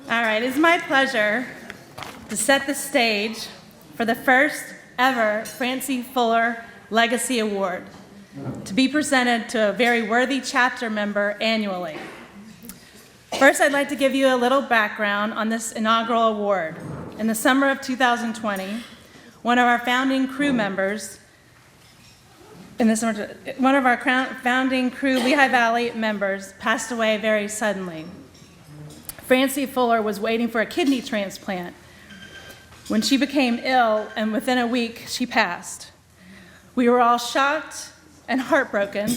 All right, it's my pleasure to set the stage for the first ever Francee Fuller Legacy Award to be presented to a very worthy chapter member annually. First, I'd like to give you a little background on this inaugural award. In the summer of 2020, one of our founding crew, Lehigh Valley members, passed away very suddenly. Francee Fuller was waiting for a kidney transplant when she became ill, and within a week, she passed. We were all shocked and heartbroken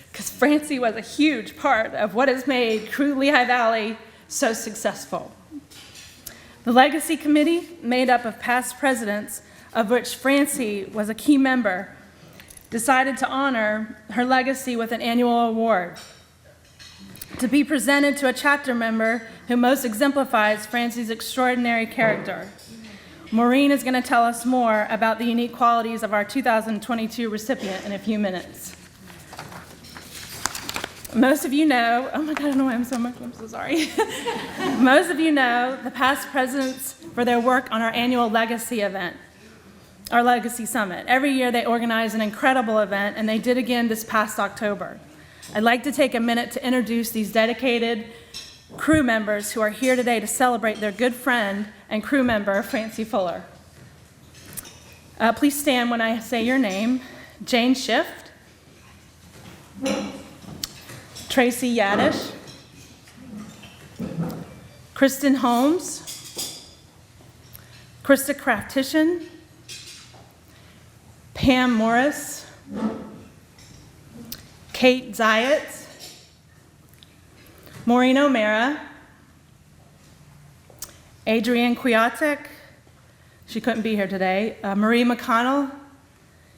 because Francee was a huge part of what has made Crew Lehigh Valley so successful. The Legacy Committee, made up of past presidents, of which Francee was a key member, decided to honor her legacy with an annual award to be presented to a chapter member who most exemplifies Francee's extraordinary character. Maureen is going to tell us more about the unique qualities of our 2022 recipient in a few minutes. Most of you know, oh my God, I don't know why I'm so much, I'm so sorry. Most of you know the past presidents for their work on our annual legacy event, our Legacy Summit. Every year they organize an incredible event, and they did again this past October. I'd like to take a minute to introduce these dedicated crew members who are here today to celebrate their good friend and crew member, Francee Fuller. Please stand when I say your name. Jane Shift, Tracy Yadish, Kristen Holmes, Krista Craftishan, Pam Morris, Kate Zayat, Maureen O'Mara, Adrienne Kwiatek, she couldn't be here today, Marie McConnell,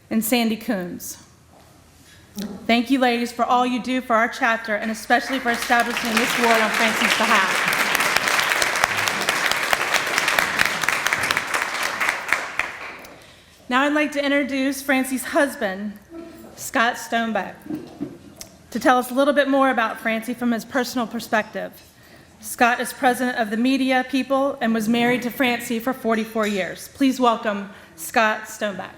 and Sandy Coons. Thank you, ladies, for all you do for our chapter, and especially for establishing this award on Francee's behalf. Now I'd like to introduce Francee's husband, Scott Stoneback, to tell us a little bit more about Francee from his personal perspective. Scott is president of the Media People and was married to Francee for 44 years. Please welcome Scott Stoneback.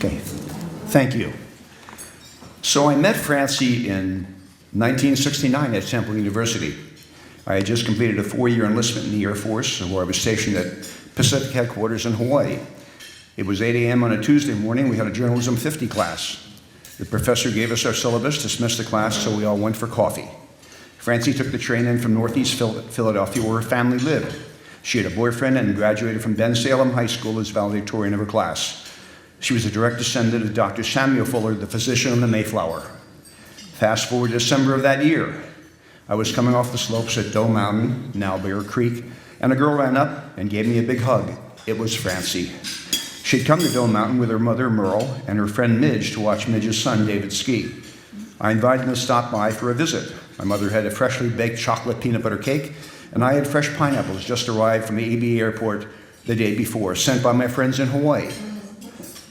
Okay, thank you. So I met Francee in 1969 at Temple University. I had just completed a 4-year enlistment in the Air Force, where I was stationed at Pacific Headquarters in Hawaii. It was 8 a.m. on a Tuesday morning. We had a Journalism 50 class. The professor gave us our syllabus, dismissed the class, so we all went for coffee. Francee took the train in from Northeast Philadelphia, where her family lived. She had a boyfriend and graduated from Ben Salem High School as valedictorian of her class. She was a direct descendant of Dr. Samuel Fuller, the physician on the Mayflower. Fast forward to December of that year. I was coming off the slopes at Doe Mountain, now Bear Creek, and a girl ran up and gave me a big hug. It was Francee. She'd come to Doe Mountain with her mother, Merle, and her friend Midge to watch Midge's son, David, ski. I invited them to stop by for a visit. My mother had a freshly baked chocolate peanut butter cake, and I had fresh pineapples just arrived from the ABA airport the day before, sent by my friends in Hawaii.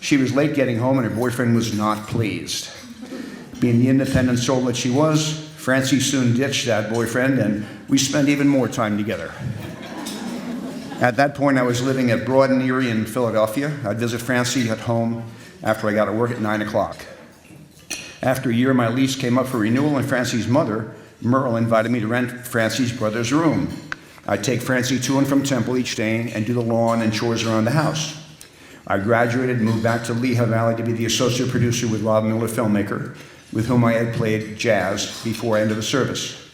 She was late getting home, and her boyfriend was not pleased. Being the independent soul that she was, Francee soon ditched that boyfriend, and we spent even more time together. At that point, I was living at Broad and Erie in Philadelphia. I'd visit Francee at home after I got to work at 9 o'clock. After a year, my lease came up for renewal, and Francee's mother, Merle, invited me to rent Francee's brother's room. I'd take Francee to and from Temple each day and do the lawn and chores around the house. I graduated and moved back to Lehigh Valley to be the associate producer with Rob Miller, filmmaker, with whom I had played jazz before I entered the service.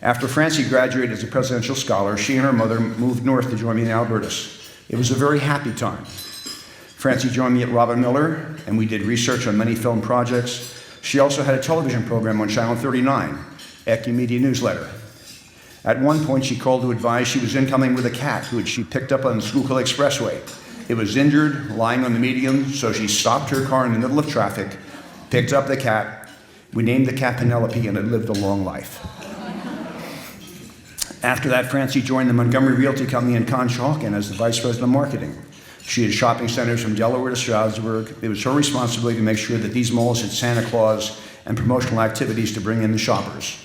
After Francee graduated as a presidential scholar, she and her mother moved north to join me in Albertus. It was a very happy time. Francee joined me at Rob Miller, and we did research on many film projects. She also had a television program on Channel 39, Equimedia Newsletter. At one point, she called to advise she was incoming with a cat who she picked up on the Schuylkill Expressway. It was injured, lying on the median, so she stopped her car in the middle of traffic, picked up the cat. We named the cat Penelope, and it lived a long life. After that, Francee joined the Montgomery Realty Company in Conshohocken as the vice president of marketing. She had shopping centers from Delaware to Stroudsburg. It was her responsibility to make sure that these malls had Santa Claus and promotional activities to bring in the shoppers.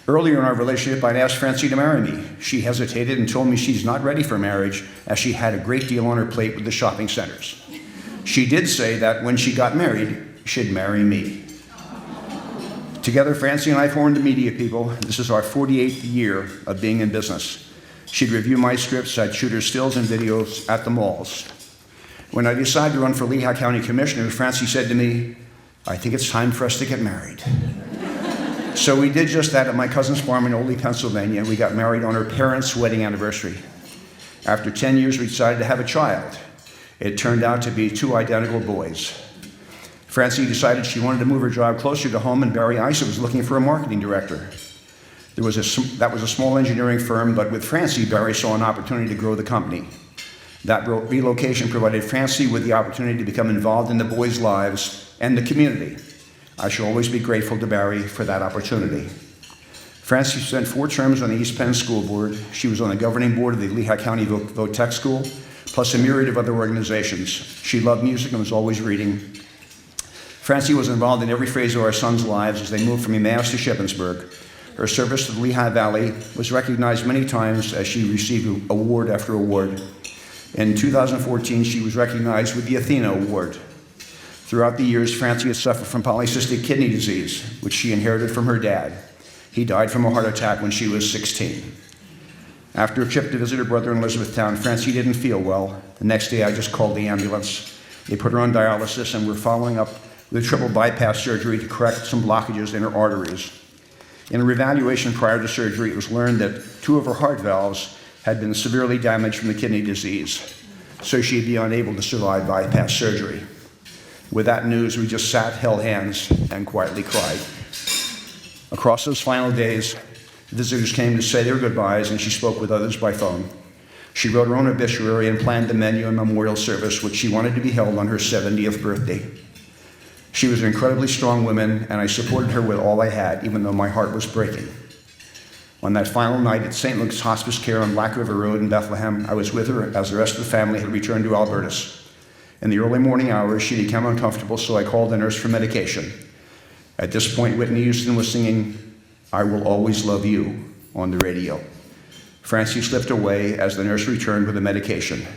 Earlier in our relationship, I'd asked Francee to marry me. She hesitated and told me she's not ready for marriage, as she had a great deal on her plate with the shopping centers. She did say that when she got married, she'd marry me. Together, Francee and I formed the Media People. This is our 48th year of being in business. She'd review my scripts, I'd shoot her stills and videos at the malls. When I decided to run for Lehigh County Commissioner, Francee said to me, "I think it's time for us to get married." So we did just that at my cousin's farm in Oldie, Pennsylvania. We got married on her parents' wedding anniversary. After 10 years, we decided to have a child. It turned out to be 2 identical boys. Francee decided she wanted to move her job closer to home, and Barry Isa was looking for a marketing director. That was a small engineering firm, but with Francee, Barry saw an opportunity to grow the company. That relocation provided Francee with the opportunity to become involved in the boys' lives and the community. I shall always be grateful to Barry for that opportunity. Francee spent 4 terms on the East Penn School Board. She was on the governing board of the Lehigh County Votech School, plus a myriad of other organizations. She loved music and was always reading. Francee was involved in every phase of our sons' lives as they moved from Emmaus to Shippensburg. Her service to the Lehigh Valley was recognized many times as she received award after award. In 2014, she was recognized with the Athena Award. Throughout the years, Francee has suffered from polycystic kidney disease, which she inherited from her dad. He died from a heart attack when she was 16. After a trip to visit her brother in Elizabethtown, Francee didn't feel well. The next day, I just called the ambulance. They put her on dialysis and were following up with a triple bypass surgery to correct some blockages in her arteries. In a reevaluation prior to surgery, it was learned that 2 of her heart valves had been severely damaged from the kidney disease, so she'd be unable to survive bypass surgery. With that news, we just sat, held hands, and quietly cried. Across those final days, visitors came to say their goodbyes, and she spoke with others by phone. She wrote her own obituary and planned the menu and memorial service, which she wanted to be held on her 70th birthday. She was an incredibly strong woman, and I supported her with all I had, even though my heart was breaking. On that final night at St. Luke's Hospice Care on Black River Road in Bethlehem, I was with her as the rest of the family had returned to Albertus. In the early morning hours, she became uncomfortable, so I called the nurse for medication. At this point, Whitney Houston was singing "I Will Always Love You" on the radio. Francee slipped away as the nurse returned with the medication.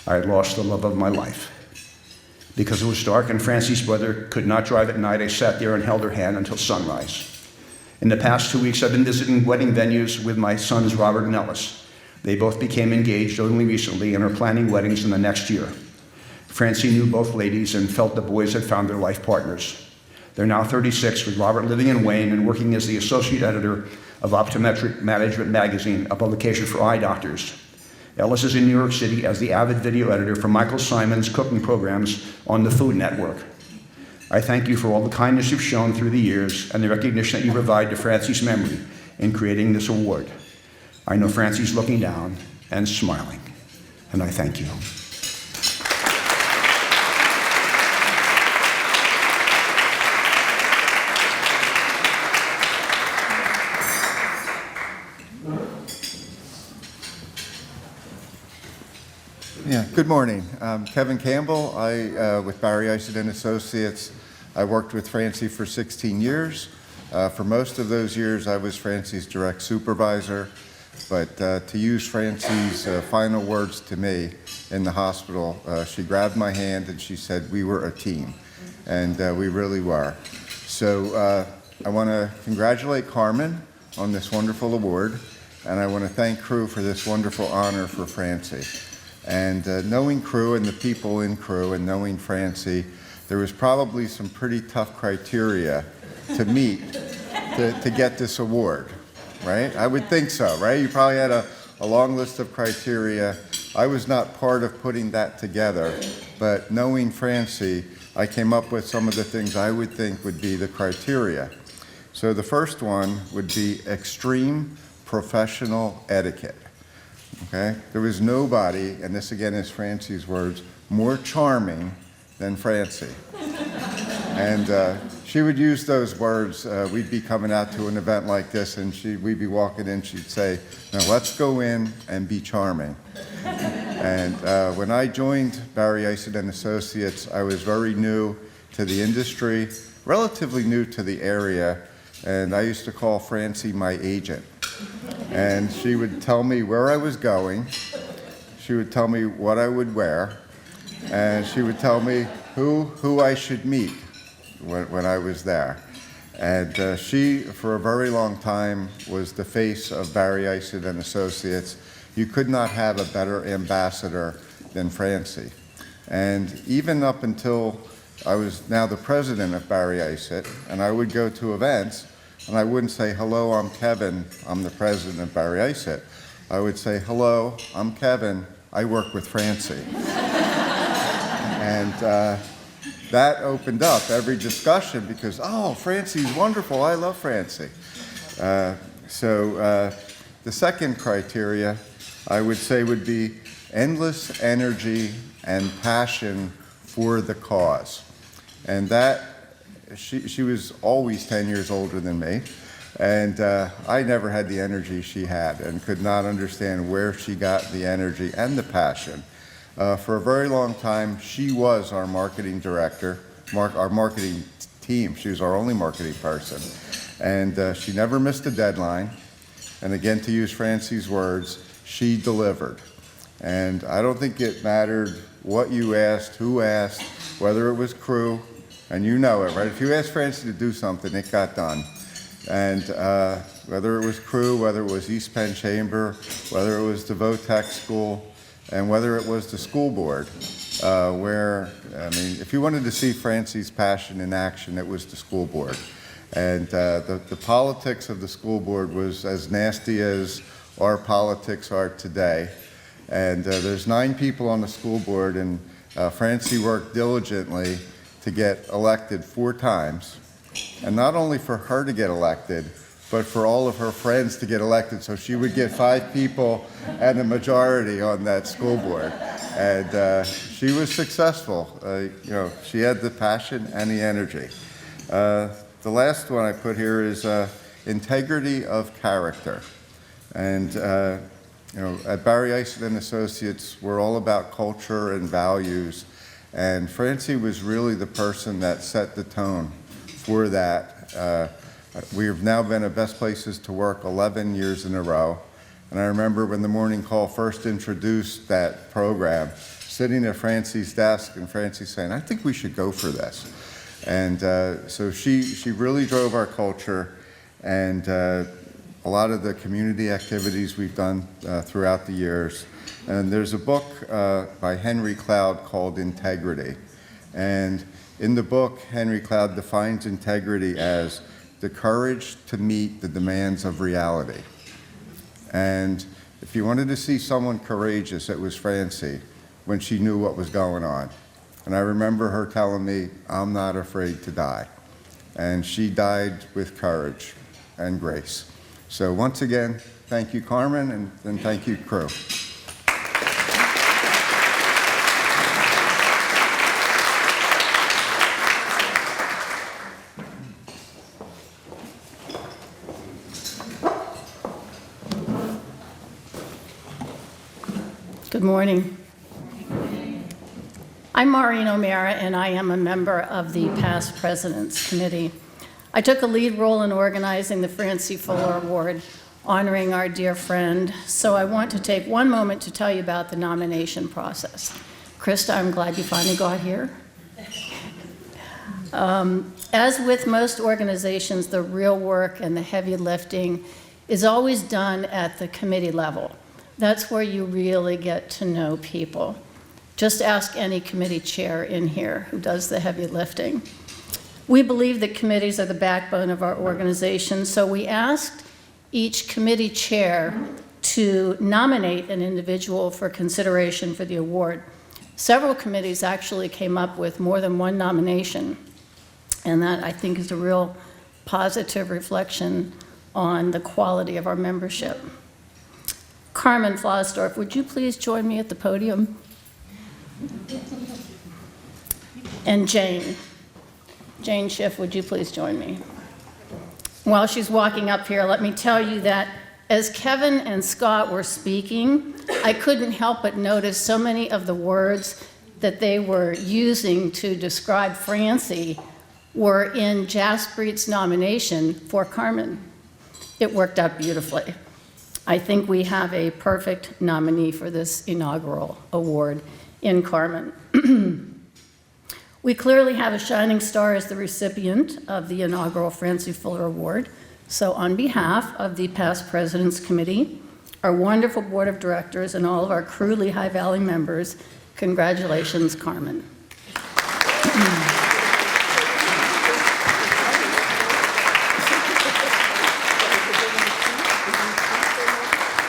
I had lost the love of my life. Because it was dark and Francee's brother could not drive at night, I sat there and held her hand until sunrise. In the past 2 weeks, I've been visiting wedding venues with my sons, Robert and Ellis. They both became engaged only recently and are planning weddings in the next year. Francee knew both ladies and felt the boys had found their life partners. They're now 36, with Robert living in Wayne and working as the associate editor of Optometric Management Magazine, a publication for eye doctors. Ellis is in New York City as the avid video editor for Michael Simon's cooking programs on the Food Network. I thank you for all the kindness you've shown through the years and the recognition that you provide to Francee's memory in creating this award. I know Francee's looking down and smiling, and I thank you. Yeah, good morning. I'm Kevin Campbell. With Barry Isa and Associates, I worked with Francee for 16 years. For most of those years, I was Francee's direct supervisor. But to use Francee's final words to me in the hospital, she grabbed my hand and she said, "We were a team." And we really were. So I want to congratulate Carmen on this wonderful award. And I want to thank Crew for this wonderful honor for Francee. And knowing Crew and the people in Crew and knowing Francee, there was probably some pretty tough criteria to meet to get this award, right? I would think so, right? You probably had a long list of criteria. I was not part of putting that together, but knowing Francee, I came up with some of the things I would think would be the criteria. So the first one would be extreme professional etiquette. okay? There was nobody, and this again is Francee's words, more charming than Francee. And she would use those words. We'd be coming out to an event like this, and we'd be walking in, she'd say, "Now let's go in and be charming." And when I joined Barry Isid and Associates, I was very new to the industry, relatively new to the area, and I used to call Francee my agent. And she would tell me where I was going, she would tell me what I would wear, and she would tell me who I should meet when I was there. And she, for a very long time, was the face of Barry Isid and Associates. You could not have a better ambassador than Francee. And even up until I was now the president of Barry Isid, and I would go to events, and I wouldn't say, "Hello, I'm Kevin, I'm the president of Barry Isid." I would say, "Hello, I'm Kevin, I work with Francee." And that opened up every discussion because, "Oh, Francee's wonderful, I love Francee." So the second criteria, I would say, would be endless energy and passion for the cause. And that, she was always 10 years older than me, and I never had the energy she had and could not understand where she got the energy and the passion. For a very long time, she was our marketing director, our marketing team. She was our only marketing person. And she never missed a deadline. And again, to use Francee's words, she delivered. And I don't think it mattered what you asked, who asked, whether it was crew, and you know it, right? If you asked Francee to do something, it got done. And whether it was crew, whether it was East Penn Chamber, whether it was the Votech School, and whether it was the school board, where, I mean, if you wanted to see Francee's passion in action, it was the school board. And the politics of the school board was as nasty as our politics are today. And there's 9 people on the school board, and Francee worked diligently to get elected 4 times. And not only for her to get elected, but for all of her friends to get elected. So she would get 5 people and a majority on that school board. And she was successful. You know, she had the passion and the energy. The last one I put here is integrity of character. And you know, at Barry Isid and Associates, we're all about culture and values. And Francee was really the person that set the tone for that. We've now been at Best Places to Work 11 years in a row. And I remember when the Morning Call first introduced that program, sitting at Francee's desk and Francee saying, "I think we should go for this." And so she really drove our culture, and a lot of the community activities we've done throughout the years. And there's a book by Henry Cloud called Integrity. And in the book, Henry Cloud defines integrity as the courage to meet the demands of reality. And if you wanted to see someone courageous, it was Francee when she knew what was going on. And I remember her telling me, "I'm not afraid to die." And she died with courage and grace. So once again, thank you, Carmen, and thank you, crew. Good morning. I'm Maureen O'Meara, and I am a member of the Past Presidents Committee. I took a lead role in organizing the Francee Fuller Award, honoring our dear friend, so I want to take one moment to tell you about the nomination process. Krista, I'm glad you finally got here. As with most organizations, the real work and the heavy lifting is always done at the committee level. That's where you really get to know people. Just ask any committee chair in here who does the heavy lifting. We believe that committees are the backbone of our organization, so we asked each committee chair to nominate an individual for consideration for the award. Several committees actually came up with more than one nomination, and that, I think, is a real positive reflection on the quality of our membership. Carmen Flosdorf, would you please join me at the podium? And Jane Schiff, would you please join me? While she's walking up here, let me tell you that as Kevin and Scott were speaking, I couldn't help but notice so many of the words that they were using to describe Francee were in Jaspreet's nomination for Carmen. It worked out beautifully. I think we have a perfect nominee for this inaugural award in Carmen. We clearly have a shining star as the recipient of the inaugural Francee Fuller Award. So on behalf of the Past Presidents Committee, our wonderful board of directors, and all of our crew Lehigh Valley members, congratulations, Carmen.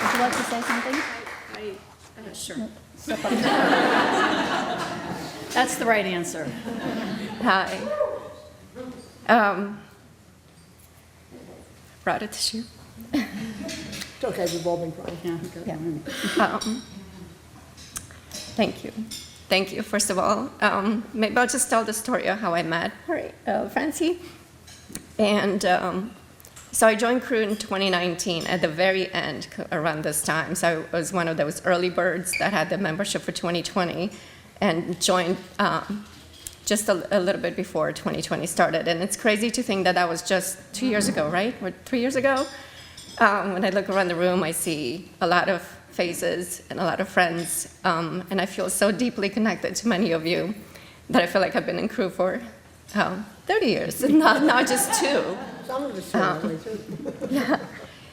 Would you like to say something? Sure. That's the right answer. Hi. Brought a tissue. It's okay, revolving problem. Yeah. Thank you. Thank you, first of all. Maybe I'll just tell the story of how I met Francee. And so I joined crew in 2019 at the very end, around this time. So I was one of those early birds that had the membership for 2020 and joined just a little bit before 2020 started. And it's crazy to think that that was just 2 years ago, right? Or 3 years ago? When I look around the room, I see a lot of faces and a lot of friends. And I feel so deeply connected to many of you that I feel like I've been in crew for 30 years, not just 2. Some of us feel that way too. Yeah.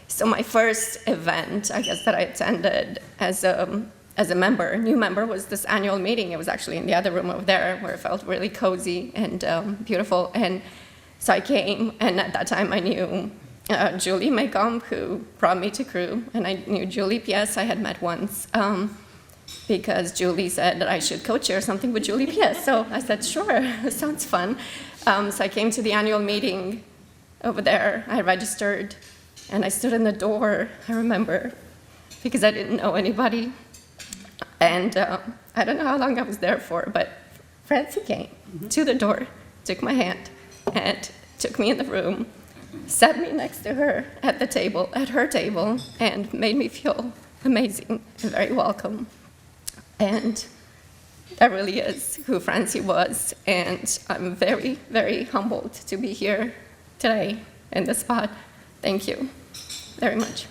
So my first event, I guess, that I attended as a member, new member, was this annual meeting. It was actually in the other room over there where it felt really cozy and beautiful. And so I came, and at that time I knew Julie Maycomb, who brought me to crew, and I knew Julie P.S. I had met once because Julie said that I should co-chair something with Julie P.S. So I said, sure, sounds fun. So I came to the annual meeting over there. I registered, and I stood in the door, I remember, because I didn't know anybody. And I don't know how long I was there for, but Francee came to the door, took my hand, and took me in the room, sat me next to her at the table, at her table, and made me feel amazing and very welcome. And that really is who Francee was, and I'm very, very humbled to be here today in this spot. Thank you very much.